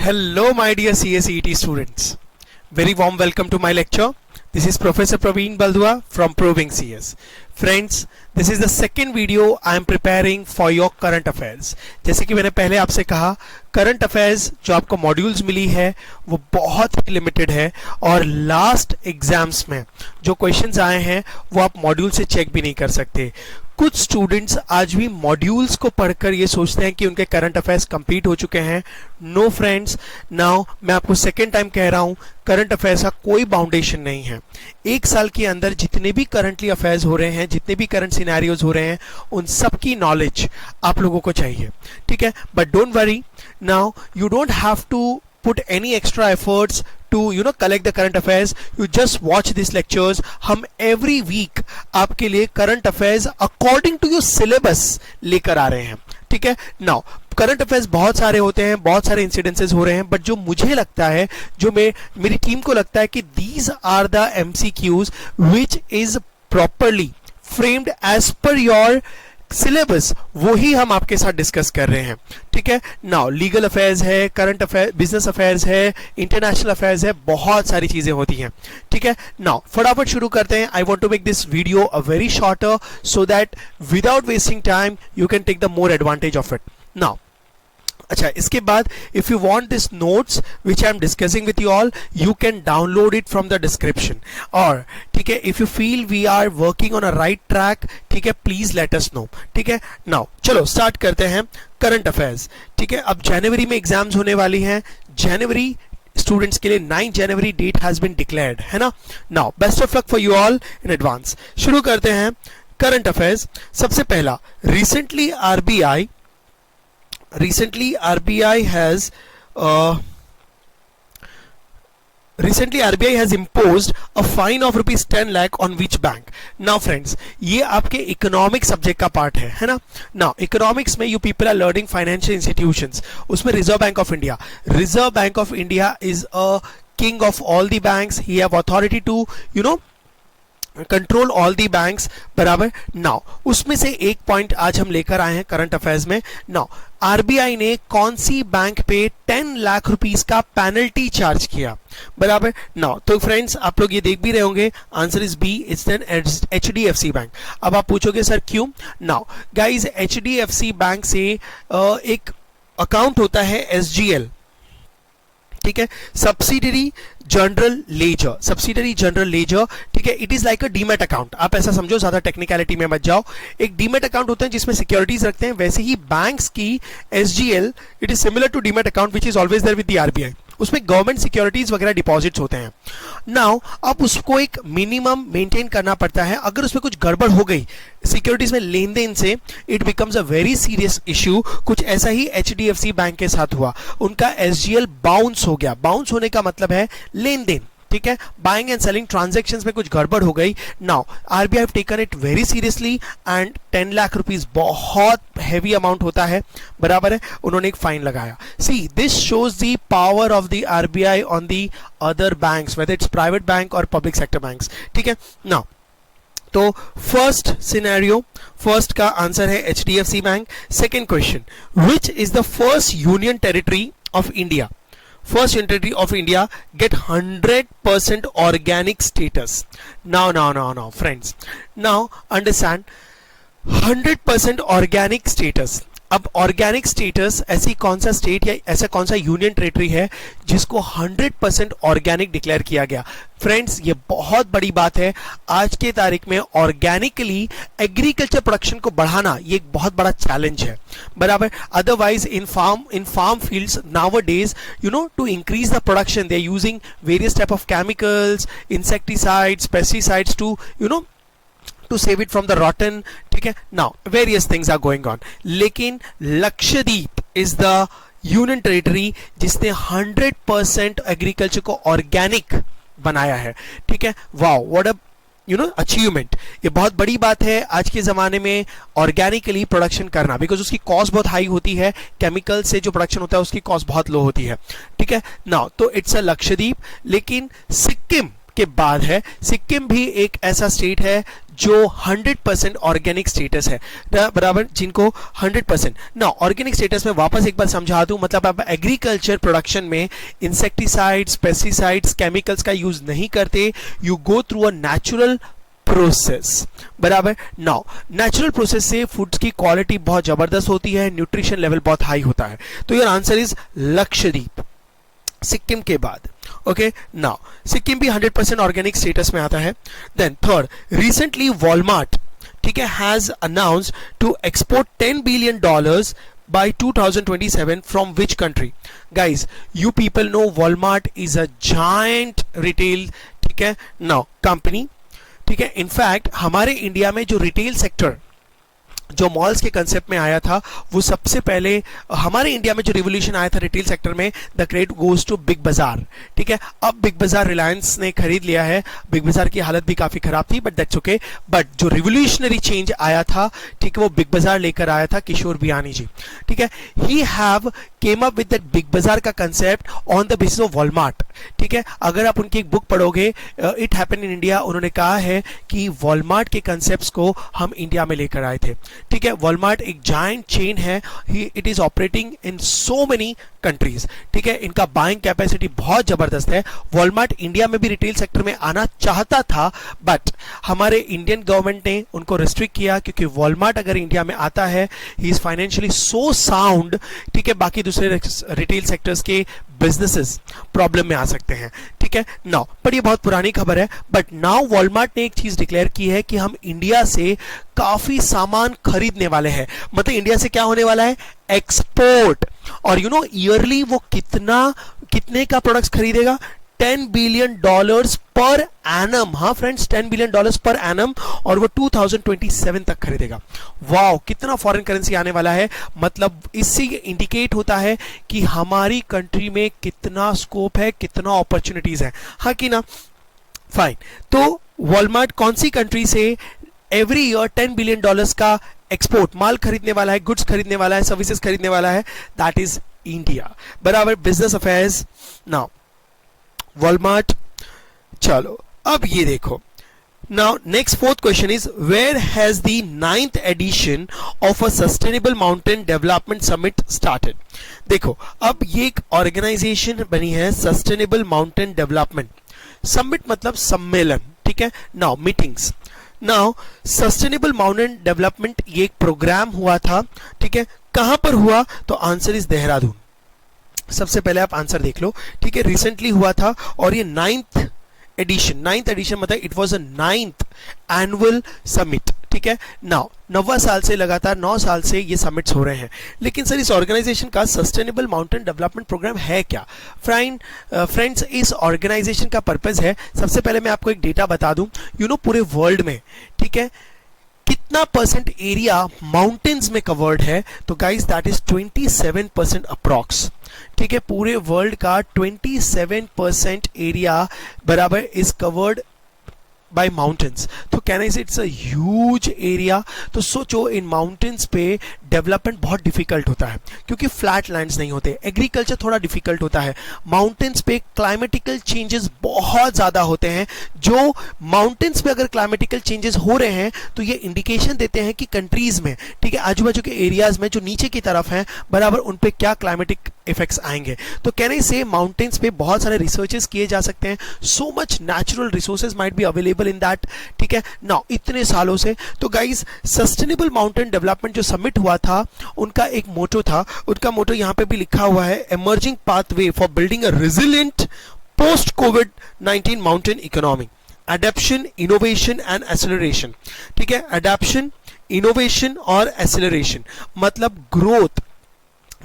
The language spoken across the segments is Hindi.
Hello, my dear CSET students. Very warm welcome to my lecture. This is Professor Praveen Baldua from Proving CS. Friends, this is the second video I am preparing for your current affairs. जैसे कि मैंने पहले आपसे कहा, करंट अफेयर्स जो आपको मॉड्यूल्स मिली है वो बहुत ही लिमिटेड है और लास्ट एग्जाम्स में जो क्वेश्चंस आए हैं वो आप मॉड्यूल से चेक भी नहीं कर सकते. कुछ स्टूडेंट्स आज भी मॉड्यूल्स को पढ़कर ये सोचते हैं कि उनके करंट अफेयर्स कंप्लीट हो चुके हैं. नो फ्रेंड्स, नाउ मैं आपको सेकेंड टाइम कह रहा हूँ, करंट अफेयर्स का कोई बाउंडेशन नहीं है. एक साल के अंदर जितने भी करंटली अफेयर्स हो रहे हैं, जितने भी करंट सिनेरियोज हो रहे हैं, उन सब की नॉलेज आप लोगों को चाहिए. ठीक है, but don't worry, now you don't have to put any extra efforts to collect the current affairs. You just watch these lectures. हम every week आपके लिए current affairs according to your syllabus लेकर आ रहे हैं. ठीक है, now करंट अफेयर्स बहुत सारे होते हैं, बहुत सारे इंसिडेंसेस हो रहे हैं, बट जो मुझे लगता है, जो मेरी टीम को लगता है कि these are the MCQs which is properly framed as per your syllabus, वो ही हम आपके साथ डिस्कस कर रहे हैं. ठीक है, नाउ लीगल अफेयर्स है, करंट अफेयर, बिजनेस अफेयर्स है, इंटरनेशनल अफेयर्स है, बहुत सारी चीजें होती हैं. ठीक है, नाउ फटाफट शुरू करते हैं. I want to make this video a very shorter so that without wasting time you can take the more advantage of it. Now अच्छा, इसके बाद if you want this notes which I am discussing with you all, you can download it from the description. और ठीक है, if you feel we are working on a right track, ठीक है, प्लीज लेट अस नो. ठीक है, नाउ चलो स्टार्ट करते हैं करंट अफेयर्स. ठीक है, अब जनवरी में एग्जाम्स होने वाली हैं. जनवरी स्टूडेंट्स के लिए 9 जनवरी डेट हैज बीन डिक्लेयर्ड, है ना. Now best of luck for you all in advance. शुरू करते हैं करंट अफेयर्स. सबसे पहला, recently RBI has imposed a fine of rupees 10 lakh on which bank? Now friends, ये आपके इकोनॉमिक सब्जेक्ट का पार्ट है ना. Now इकोनॉमिक्स में you people are learning financial institutions. उसमें reserve bank of India is a king of all the banks. He have authority to control all the banks, बराबर. नाउ उसमें से एक पॉइंट आज हम लेकर आए हैं करंट अफेयर्स में. नाउ आरबीआई ने कौन सी बैंक पे 10 लाख रुपीस का पेनल्टी चार्ज किया, बराबर. नाउ तो फ्रेंड्स आप लोग ये देख भी रहे होंगे, answer is B, it's an HDFC bank. अब आप पूछोगे सर क्यों. नाउ गाइज, HDFC बैंक से एक अकाउंट होता है SGL. ठीक है, सब्सिडरी जनरल लेजर. ठीक है, it is like a demat account. आप ऐसा समझो, ज्यादा टेक्निकलिटी में मत जाओ. एक डीमेट अकाउंट होता है जिसमें सिक्योरिटीज रखते हैं. वैसे ही बैंक्स की SGL, it is similar to demat account which is always there with the RBI. उसमें गवर्नमेंट सिक्योरिटीज वगैरह डिपॉजिट्स होते हैं. नाउ अब उसको एक मिनिमम मेंटेन करना पड़ता है. अगर उसमें कुछ गड़बड़ हो गई सिक्योरिटीज में लेन देन से, it becomes a very serious issue. कुछ ऐसा ही HDFC बैंक के साथ हुआ. उनका SGL बाउंस हो गया. बाउंस होने का मतलब है लेन देन. ठीक है, बाइंग एंड सेलिंग ट्रांजैक्शंस में कुछ गड़बड़ हो गई. Now RBI have taken it very seriously and 10 lakh rupees बहुत हैवी अमाउंट होता है, बराबर है. उन्होंने एक फाइन लगाया. See, this shows the power of the RBI on the other banks, whether it's private bank और पब्लिक सेक्टर बैंक्स. ठीक है, नाउ तो फर्स्ट सिनेरियो, फर्स्ट का आंसर है HDFC bank. Second question, which is the first union territory of India? First Union of India get 100% organic status. Now, friends. Now understand, 100% organic status. अब ऑर्गेनिक स्टेटस ऐसी कौन सा स्टेट या ऐसा कौन सा यूनियन टेरिटरी है जिसको 100% ऑर्गेनिक डिक्लेयर किया गया? फ्रेंड्स, ये बहुत बड़ी बात है. आज के तारीख में ऑर्गेनिकली एग्रीकल्चर प्रोडक्शन को बढ़ाना ये एक बहुत बड़ा चैलेंज है, बराबर. Otherwise in farm fields nowadays, to increase the production they are using various type of chemicals, insecticides, pesticides to save it from the rotten. ठीक है, now various things are going on. लेकिन Lakshadweep is the union territory जिसने 100% एग्रीकल्चर को ऑर्गेनिक बनाया है. ठीक है, वाओ, व्हाट अ अचीवमेंट. ये बहुत बड़ी बात है आज के ज़माने में ऑर्गेनिकली प्रोडक्शन करना, बिकॉज उसकी कॉस्ट बहुत हाई होती है. केमिकल से जो प्रोडक्शन होता है उसकी कॉस्ट बहुत लो होती है. ठीक है, नाउ तो इट्स अ लक्षद्वीप. लेकिन सिक्किम के बाद है सिक्किम भी एक ऐसा स्टेट है जो 100% ऑर्गेनिक स्टेटस है, बराबर, जिनको 100% ना ऑर्गेनिक स्टेटस में वापस एक बार समझा दूं, मतलब आप एग्रीकल्चर प्रोडक्शन में इंसेक्टिसाइड्स, पेस्टिसाइड्स, केमिकल्स का यूज नहीं करते, you go through a natural process, बराबर। नाउ नेचुरल प्रोसेस से फूड्स की क्वालिटी बहुत जबरदस्त होती है, न्यूट्रिशन लेवल बहुत हाई होता है। तो your answer is Lakshadweep Sikkim के बाद। ओके, नाउ सिक्किम भी 100% ऑर्गेनिक स्टेटस में आता है। देन थर्ड, रिसेंटली वॉलमार्ट, ठीक है, has announced to export $10 billion by 2027 from which country? Guys, you people know Walmart is a giant retail, ठीक है, now company, ठीक है। इनफैक्ट हमारे इंडिया में जो रिटेल सेक्टर जो मॉल्स के कंसेप्ट में आया था, वो सबसे पहले हमारे इंडिया में जो रिवोल्यूशन आया था रिटेल सेक्टर में, the credit goes to Big Bazaar, ठीक है। अब बिग बाजार रिलायंस ने खरीद लिया है, बिग बाजार की हालत भी काफी खराब थी, बट दैट्स ओके। बट जो रिवोल्यूशनरी चेंज आया था, ठीक है, वो बिग बाजार लेकर आया था किशोर बियानी जी, ठीक है। He have came up with that big बाजार का concept on the basis of Walmart, ठीक है। अगर आप उनकी एक बुक पढ़ोगे, इट हैपेंड इन इंडिया, उन्होंने कहा है कि वॉलमार्ट के कंसेप्ट्स को हम इंडिया में लेकर आए थे, ठीक है। वॉलमार्ट एक जायंट चेन है, it is operating in so many countries, ठीक है। इनका बाइंग कैपेसिटी बहुत जबरदस्त है। वॉलमार्ट इंडिया में भी रिटेल सेक्टर में आना चाहता था, बट हमारे इंडियन गवर्नमेंट ने उनको रिस्ट्रिक्ट किया, क्योंकि वॉलमार्ट अगर इंडिया में आता है, he is financially so sound, ठीक है, बाकी दूसरे रिटेल सेक्टर्स के बिजनेसेस प्रॉब्लम में आ सकते हैं, ठीक है। नाउ पर ये बहुत पुरानी खबर है, बट नाउ वॉलमार्ट ने एक चीज डिक्लेयर की है कि हम इंडिया से काफी सामान खरीदने वाले हैं। मतलब इंडिया से क्या होने वाला है? एक्सपोर्ट। और यू नो ईयरली वो कितने का प्रोडक्ट्स खरीदेगा? $10 billion पर एनम। हाँ फ्रेंड्स, $10 billion पर एनम, और वो 2027 तक खरीदेगा। वाओ, कितना फॉरेन करेंसी आने वाला है। मतलब इससे इंडिकेट होता है कि हमारी कंट्री में कितना स्कोप है, कितना अपॉर्चुनिटीज है, हाँ कि ना। फाइन, तो वॉलमार्ट कौन सी कंट्री से एवरी ईयर $10 billion का एक्सपोर्ट माल खरीदने वाला है, गुड्स खरीदने वाला है, सर्विसेज खरीदने वाला है? दैट इज इंडिया, बराबर। Business affairs now Walmart. चलो अब ये देखो, now next fourth question is, where has the 9th edition of a sustainable mountain development summit started? देखो, अब ये एक ऑर्गेनाइजेशन बनी है, सस्टेनेबल माउंटेन डेवलपमेंट समिट, मतलब सम्मेलन, ठीक है। Now meetings, now sustainable mountain development ये एक प्रोग्राम हुआ था, ठीक है। कहां पर हुआ? तो आंसर इज देहरादून। सबसे पहले आप आंसर देख लो, ठीक है, रिसेंटली हुआ था, और ये 9th edition मतलब it was a 9th annual summit, ठीक है। नाउ 9 साल से लगातार 9 साल से ये समिट्स हो रहे हैं। लेकिन सर इस ऑर्गेनाइजेशन का सस्टेनेबल माउंटेन डेवलपमेंट प्रोग्राम है क्या? फ्रेंड्स, इस ऑर्गेनाइजेशन का पर्पस है, सबसे पहले मैं आपको एक डेटा बता दूं, यू नो पूरे वर्ल्ड में, ठीक है, कितना परसेंट एरिया माउंटेन्स में कवर्ड है? तो गाइस दैट इज 27% अप्रॉक्स, ठीक है। पूरे वर्ल्ड का 27% एरिया बराबर इज कवर्ड बाय माउंटेन्स। तो कैन आई से इट्स अ ह्यूज एरिया। तो सोचो, इन माउंटेन्स पे डेवलपमेंट बहुत डिफिकल्ट होता है, क्योंकि फ्लैट लैंड्स नहीं होते, एग्रीकल्चर थोड़ा डिफिकल्ट होता है। माउंटेन्स पे क्लाइमेटिकल चेंजेस बहुत ज़्यादा होते हैं। जो माउंटेन्स पे अगर क्लाइमेटिकल चेंजेस हो रहे हैं, तो ये इंडिकेशन देते हैं कि कंट्रीज में, ठीक है, आजू बाजू के एरियाज में जो नीचे की तरफ हैं, बराबर उन पे क्या क्लाइमेटिक इफेक्ट्स आएंगे। तो कैन आई से माउंटेन्स पे बहुत सारे रिसर्चेस किए जा सकते हैं, so much natural resources might be available in that, ठीक है ना, इतने सालों से। तो गाइज, सस्टेनेबल माउंटेन डेवलपमेंट जो समिट हुआ था, उनका एक मोटो था, उनका मोटो यहां पे भी लिखा हुआ है, emerging pathway for building a resilient post covid mountain economy, adaptation, innovation and acceleration, ठीक है। एडेप्शन, इनोवेशन और एक्सेलरेशन मतलब ग्रोथ,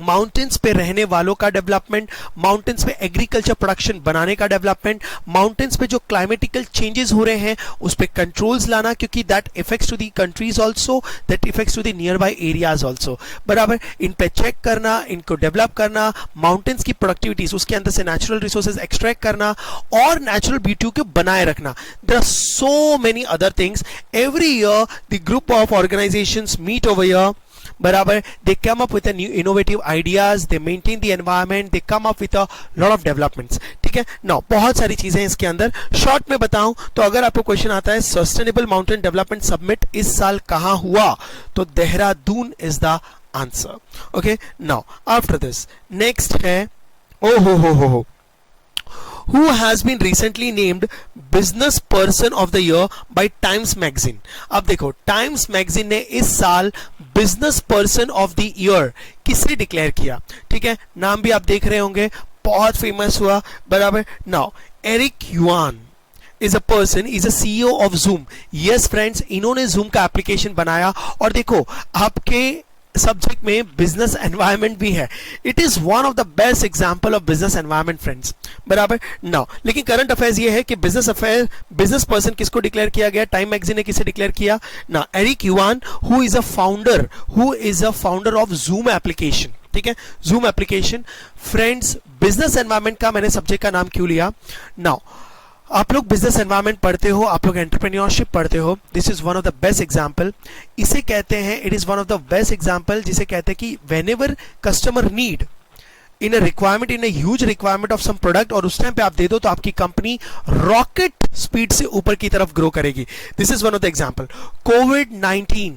माउंटेन्स पे रहने वालों का डेवलपमेंट, माउंटेन्स पे एग्रीकल्चर प्रोडक्शन बनाने का डेवलपमेंट, माउंटेन्स पे जो क्लाइमेटिकल चेंजेस हो रहे हैं उस पे कंट्रोल्स लाना, क्योंकि that effects to the countries also, that effects to the near by areas also, बराबर। इन पे चेक करना, इनको डेवलप करना, माउंटेन्स की प्रोडक्टिविटीज, उसके अंदर से नेचुरल रिसोर्सेज एक्सट्रैक्ट करना और नेचुरल ब्यूटी को बनाए रखना। There are so many other things. Every year the group of organisations meet over year, बराबर, they come up with a new innovative ideas, they maintain the environment, they come up with a lot of developments. ठीक है ना, बहुत सारी चीजें हैं इसके अंदर. शॉर्ट में बताऊं तो अगर आपको क्वेश्चन आता है सस्टेनेबल माउंटेन डेवलपमेंट समिट इस साल कहां हुआ, तो Dehradun is the answer. Okay, now after this next है, ओ हो, who has been recently named business person of the year by Times Magazine. अब देखो, टाइम्स मैगजीन ने इस साल business person of the year किसे डिक्लेयर किया. ठीक है, नाम भी आप देख रहे होंगे, बहुत फेमस हुआ. बराबर, now Eric Yuan is a person, is a CEO of Zoom. Yes friends, इन्होंने Zoom का एप्लीकेशन बनाया. और देखो, आपके सब्जेक्ट में बिजनेस एनवायरनमेंट भी है. It is one of the best example of business environment friends. बराबर, नाउ लेकिन करंट अफेयर्स ये है कि बिजनेस पर्सन किसको डिक्लेयर किया गया, टाइम मैगजीन ने किसे डिक्लेयर किया ना, Eric Yuan, who is a founder of Zoom application. ठीक है, Zoom application. Friends, business environment का मैंने सब्जेक्ट का नाम क्यों लिया. नाउ आप लोग बिजनेस एनवायरनमेंट पढ़ते हो, आप लोग एंटरप्रेन्योरशिप पढ़ते हो. This is one of the best example. इसे कहते हैं, it is one of the best example जिसे कहते हैं कि whenever customer need in a requirement, in a huge requirement of some product, और उस टाइम पे आप दे दो तो आपकी कंपनी रॉकेट स्पीड से ऊपर की तरफ ग्रो करेगी. This is one of the example. कोविड-19,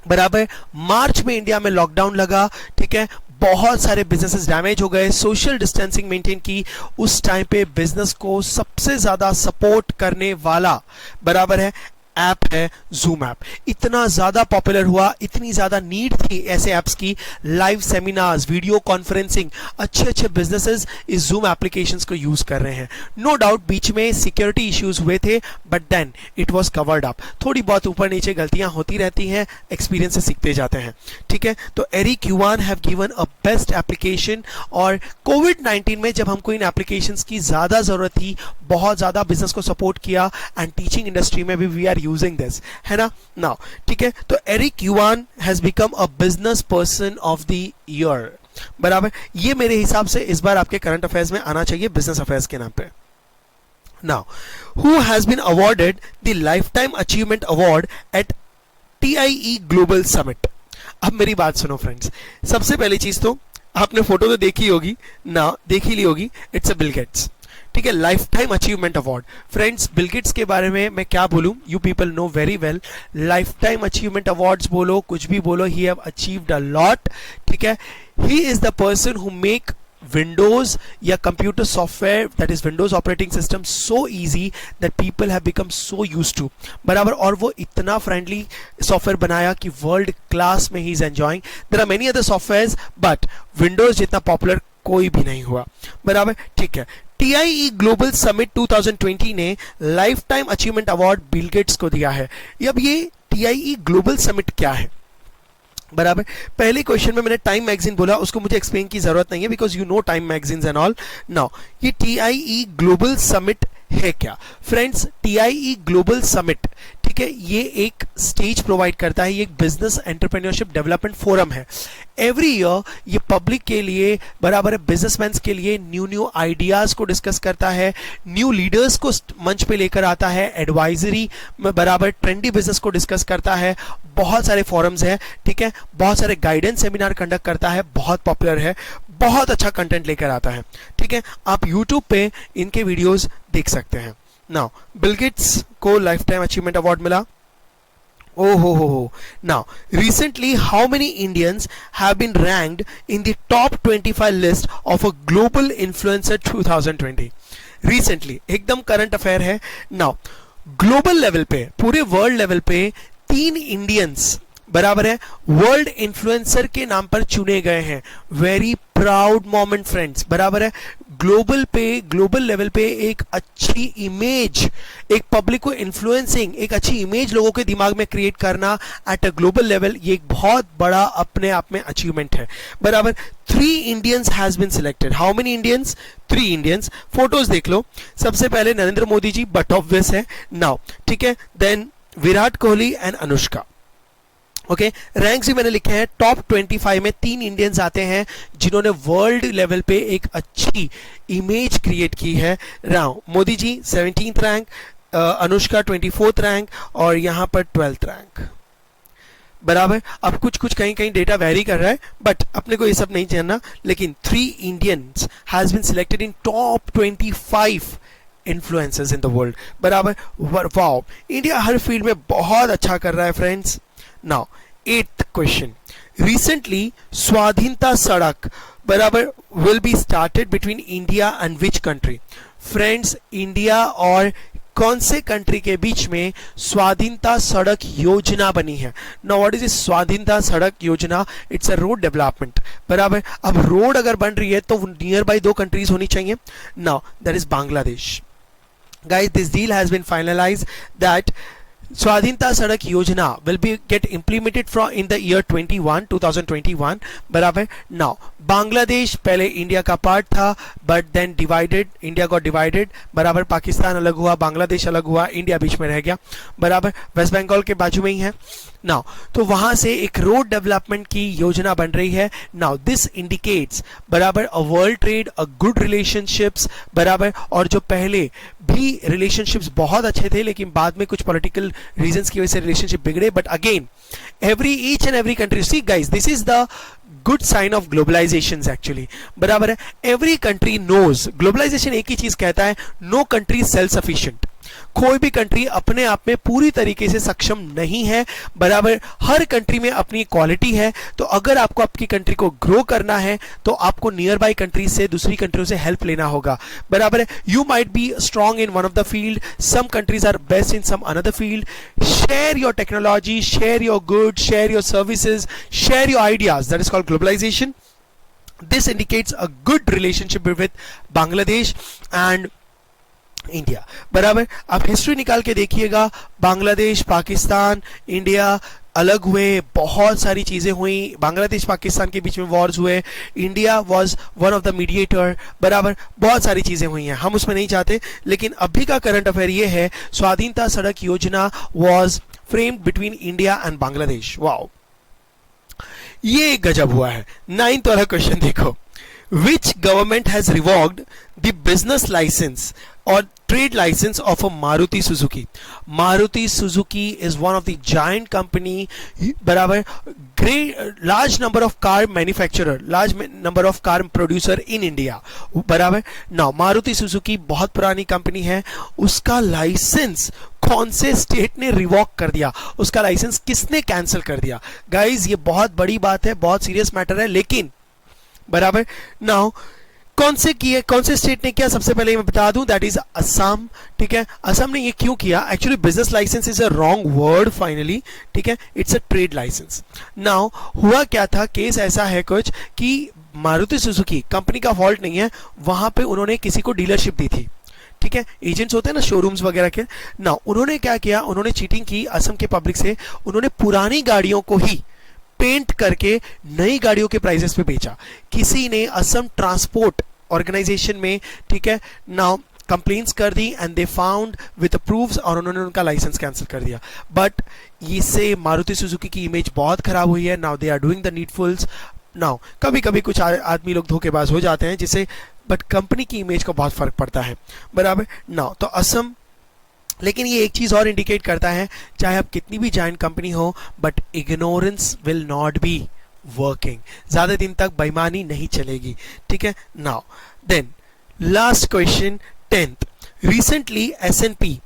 बराबर, मार्च में इंडिया में लॉकडाउन लगा. ठीक है, बहुत सारे बिजनेसेस डैमेज हो गए, सोशल डिस्टेंसिंग मेंटेन की. उस टाइम पे बिजनेस को सबसे ज्यादा सपोर्ट करने वाला, बराबर है, ऐप है जूम ऐप. इतना ज्यादा पॉपुलर हुआ, इतनी ज्यादा नीड थी ऐसे ऐप्स की. लाइव सेमिनार्स, वीडियो कॉन्फ्रेंसिंग, अच्छे बिजनेसेस इस जूम एप्लीकेशंस को यूज कर रहे हैं. नो डाउट बीच में सिक्योरिटी इश्यूज हुए थे, but then it was covered up. थोड़ी बहुत ऊपर नीचे गलतियां होती रहती हैं, एक्सपीरियंस से सीखते जाते हैं. ठीक है, तो Eric Yuan have given a best application. और कोविड-19 में जब हमको इन एप्लीकेशंस की ज्यादा जरूरत थी, बहुत ज्यादा बिजनेस को सपोर्ट किया, एंड टीचिंग इंडस्ट्री में भी वी आर यूजिंग दिस, है ना. नाउ ठीक है, तो Eric Yuan has become a business person of the year. बराबर, ये मेरे हिसाब से इस बार आपके करंट अफेयर्स में आना चाहिए बिजनेस अफेयर्स के नाम पे. Now, who has been awarded the life time achievement award at TIE global summit. अब मेरी बात सुनो फ्रेंड्स, सबसे पहली चीज तो आपने फोटो तो देखी होगी ना, देखी ली होगी. It's a Bill Gates. ठीक है, life time achievement award. Friends, Bill Gates के बारे में मैं क्या बोलूं, you people know very well. Life time achievement awards बोलो, कुछ भी बोलो, he have achieved a lot. ठीक है, he is the person who make Windows या computer software, that is Windows operating system, so easy that people have become so used to. बराबर, और वो इतना फ्रेंडली सॉफ्टवेयर बनाया कि वर्ल्ड क्लास में ही is enjoying. There are many other softwares, but Windows जितना पॉपुलर कोई भी नहीं हुआ. बराबर, ठीक है. TIE ग्लोबल समिट 2020 ने life time achievement award Bill Gates को दिया है. अब ये TIE ग्लोबल समिट क्या है, बराबर. पहले क्वेश्चन में मैंने टाइम मैगजीन बोला, उसको मुझे एक्सप्लेन की जरूरत नहीं है, because you know time magazines and all. Now ये TIE ग्लोबल समिट है क्या. फ्रेंड्स, TIE ग्लोबल समिट, ठीक है, ये एक स्टेज प्रोवाइड करता है, ये एक बिजनेस एंटरप्रेन्योरशिप डेवलपमेंट फोरम है. एवरी ईयर ये पब्लिक के लिए, बराबर है, बिजनेसमैन के लिए न्यू आइडियाज को डिस्कस करता है, न्यू लीडर्स को मंच पे लेकर आता है, एडवाइजरी में, बराबर, ट्रेंडी बिजनेस को डिस्कस करता है. बहुत सारे फोरम्स हैं. ठीक है, बहुत सारे गाइडेंस सेमिनार कंडक्ट करता है, बहुत पॉपुलर है, बहुत अच्छा कंटेंट लेकर आता है. ठीक है, आप यूट्यूब पे इनके वीडियोस देख सकते हैं. नाउ बिल गेट्स को लाइफ टाइम अचीवमेंट अवार्ड मिला. Oh ho. Now, recently, how many Indians have been ranked in the top 25 list of a global influencer 2020? Recently, एकदम करंट अफेयर है. Now, ग्लोबल लेवल पे, पूरे वर्ल्ड लेवल पे 3 इंडियंस, बराबर है, वर्ल्ड इन्फ्लुएंसर के नाम पर चुने गए हैं. Very proud moment friends. बराबर है, ग्लोबल लेवल पे एक अच्छी इमेज, एक पब्लिक को इन्फ्लुएंसिंग, एक अच्छी इमेज लोगों के दिमाग में क्रिएट करना एट अ ग्लोबल लेवल, ये एक बहुत बड़ा अपने आप में अचीवमेंट है. बराबर. 3 Indians has been selected. How many Indians? 3 Indians. Photos देख लो. सबसे पहले नरेंद्र मोदी जी, बट ऑब्वियस है. नाउ ठीक है, then Virat Kohli and Anushka. Okay, ranks भी मैंने लिखे हैं. टॉप 25 में 3 इंडियंस आते हैं जिन्होंने वर्ल्ड लेवल पे एक अच्छी इमेज क्रिएट की है. Rao Modi ji 17th rank, Anushka 24th rank, और यहां पर 12th रैंक. बराबर। अब कुछ कुछ कहीं कहीं डेटा वेरी कर रहा है, बट अपने को ये सब नहीं जानना। लेकिन 3 Indians has been selected in top 25 influencers in the world, बराबर। वाओ, इंडिया हर फील्ड में बहुत अच्छा कर रहा है friends. Now 8th question, recently स्वाधीनता सड़क बराबर will be started between India and which country? Friends, India और कौन से कंट्री के बीच में स्वाधीनता सड़क योजना बनी है? नाउ व्हाट इज दिस स्वाधीनता सड़क योजना? इट्स अ रोड डेवलपमेंट, बराबर। अब रोड अगर बन रही है तो नियर बाय 2 कंट्रीज होनी चाहिए। Now that is Bangladesh. Guys, this deal has been finalized that Swadhinta Sadak Yojana will be get implemented from in the year 2021 बराबर। Now बांग्लादेश पहले इंडिया का पार्ट था, but then divided, India got divided, बराबर। पाकिस्तान अलग हुआ, बांग्लादेश अलग हुआ, इंडिया बीच में रह गया, बराबर। वेस्ट बंगाल के बाजू में ही है। नाउ तो वहां से एक रोड डेवलपमेंट की योजना बन रही है। नाउ दिस इंडिकेट्स बराबर a world trade, a good relationships, बराबर। और जो पहले भी रिलेशनशिप्स बहुत अच्छे थे, लेकिन बाद में कुछ पॉलिटिकल रीजंस की वजह से रिलेशनशिप बिगड़े, but again each and every country, see guys, this is the good sign of globalization actually, बराबर है। every country knows, globalization एक ही चीज कहता है, no country is self sufficient। कोई भी कंट्री अपने आप में पूरी तरीके से सक्षम नहीं है, बराबर। हर कंट्री में अपनी क्वालिटी है। तो अगर आपको आपकी कंट्री को ग्रो करना है तो आपको नियर बाय कंट्रीज से, दूसरी कंट्रियों से हेल्प लेना होगा, बराबर है। You might be strong in one of the field, some countries are best in some another field. Share your technology, share your good, share your services, share your ideas, that is called globalisation. This indicates a good relationship with Bangladesh and India, बराबर। आप हिस्ट्री निकाल के देखिएगा, बांग्लादेश, पाकिस्तान, इंडिया अलग हुए, बहुत सारी चीजें हुई, बांग्लादेश पाकिस्तान के बीच में वॉर्स हुए, India was one of the mediator, बराबर। बहुत सारी चीजें हुई हैं, हम उसमें नहीं जाते। लेकिन अभी का करंट अफेयर ये है, स्वाधीनता सड़क योजना was framed between India and Bangladesh. Wow, ये गजब हुआ है। 9th वाला क्वेश्चन देखो, which government has revoked the business license or trade license of a Maruti Suzuki? Maruti Suzuki is one of the giant company, बराबर, great large number of car manufacturer, large number of car producer in India, बराबर। Now Maruti Suzuki बहुत पुरानी कंपनी है, उसका लाइसेंस कौन से स्टेट ने रिवॉक कर दिया? उसका लाइसेंस किसने कैंसिल कर दिया? गाइज ये बहुत बड़ी बात है, बहुत सीरियस मैटर है। लेकिन बराबर, नाउ कौन से स्टेट ने किया? सबसे पहले मैं बता दूं, दैट इज असम, ठीक है। असम ने ये क्यों किया? Actually business licence is a wrong word finally, ठीक है, it's a trade licence. Now हुआ क्या था, केस ऐसा है कुछ कि मारुति सुजुकी कंपनी का फॉल्ट नहीं है, वहां पे उन्होंने किसी को डीलरशिप दी थी, ठीक है। एजेंट्स होते हैं ना शोरूम्स वगैरह के। ना उन्होंने क्या किया, उन्होंने चीटिंग की असम के पब्लिक से, उन्होंने पुरानी गाड़ियों को ही पेंट करके नई गाड़ियों के प्राइसेस पे बेचा। किसी ने असम ट्रांसपोर्ट ऑर्गेनाइजेशन में, ठीक है, नाउ कंप्लेंट्स कर दी and they found with proofs, और उन्होंने उनका लाइसेंस कैंसिल कर दिया। बट इससे मारुति सुजुकी की इमेज बहुत खराब हुई है। Now they are doing the needfuls. Now कभी कभी कुछ आदमी लोग धोखेबाज हो जाते हैं जिससे, बट कंपनी की इमेज को बहुत फर्क पड़ता है, बराबर। नाउ तो असम, लेकिन ये एक चीज और इंडिकेट करता है, चाहे आप कितनी भी जायंट कंपनी हो, but ignorance will not be working, ज्यादा दिन तक बेईमानी नहीं चलेगी, ठीक है। Now then last question 10th, रिसेंटली S&P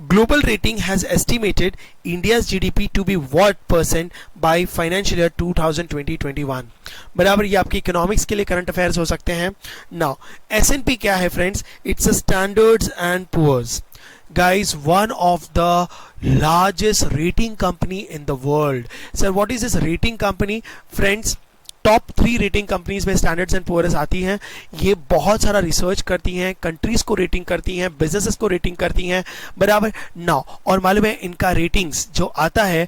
global rating has estimated India's GDP to be what percent by financial year 2020-21, बराबर। ये आपके इकोनॉमिक्स के लिए करंट अफेयर्स हो सकते हैं। नाउ S&P क्या है friends? It's a Standards and Poor's, guys, one of the largest rating company in the world. Sir, what is this rating company? Friends, top 3 rating companies में स्टैंडर्ड्स एंड पुअर्स आती हैं। ये बहुत सारा रिसर्च करती हैं, कंट्रीज को रेटिंग करती हैं, बिजनेसेस को रेटिंग करती हैं, बराबर। नाउ और मालूम है इनका रेटिंग्स जो आता है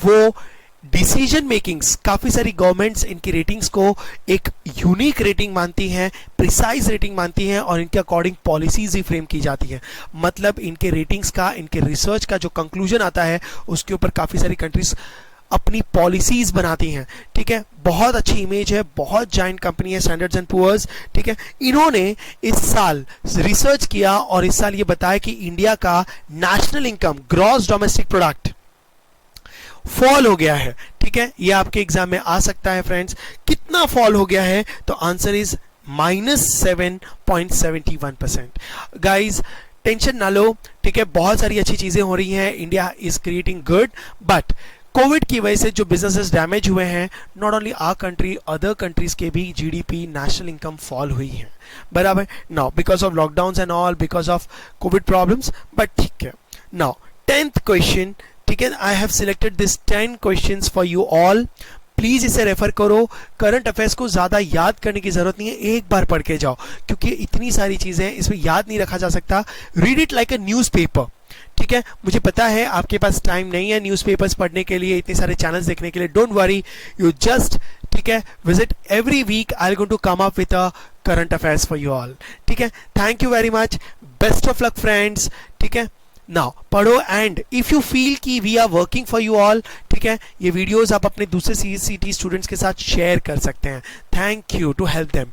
वो डिसीजन मेकिंग्स, काफी सारी गवर्नमेंट्स इनकी रेटिंग्स को एक यूनिक रेटिंग मानती हैं, प्रिसाइज रेटिंग मानती हैं, और इनके अकॉर्डिंग पॉलिसीज ही फ्रेम की जाती हैं। मतलब इनके रेटिंग्स का, इनके रिसर्च का जो कंक्लूजन आता है उसके ऊपर काफी सारी कंट्रीज अपनी पॉलिसीज बनाती हैं, ठीक है। बहुत अच्छी इमेज है, बहुत जायंट कंपनी है स्टैंडर्ड्स एंड पुअर्स, ठीक है। इन्होंने इस साल रिसर्च किया और इस साल ये बताया कि इंडिया का national income, gross domestic product fall हो गया है, ठीक ठीक है, ये आपके एग्जाम में आ सकता है फ्रेंड्स। कितना फॉल हो गया है, तो आंसर इज -7.71%। गाइज टेंशन ना लो, ठीक है, बहुत सारी अच्छी चीजें हो रही हैं, India is creating good, but covid की वजह से जो बिजनेसेस डैमेज हुए हैं, not only our country, other countries के भी जीडीपी, नेशनल इनकम फॉल हुई है, बराबर। Now because of lockdown and all, because of covid problems, but ठीक है। नाउ 10th क्वेश्चन, ठीक है, I have selected this 10 questions for you all. Please इसे रेफर करो। करंट अफेयर्स को ज्यादा याद करने की जरूरत नहीं है, एक बार पढ़ के जाओ, क्योंकि इतनी सारी चीजें हैं, इसमें याद नहीं रखा जा सकता। Read it like a newspaper, ठीक है। मुझे पता है आपके पास टाइम नहीं है न्यूज़पेपर्स पढ़ने के लिए, इतने सारे चैनल्स देखने के लिए। डोंट वरी, यू जस्ट, ठीक है, visit every week. I am going to come up with a current affairs for you all, ठीक है। Thank you very much, best of luck friends, ठीक है। नाउ पढ़ो, एंड इफ यू फील कि we are working for you all, ठीक है, ये वीडियोस आप अपने दूसरे CCT स्टूडेंट्स के साथ शेयर कर सकते हैं। Thank you to help them.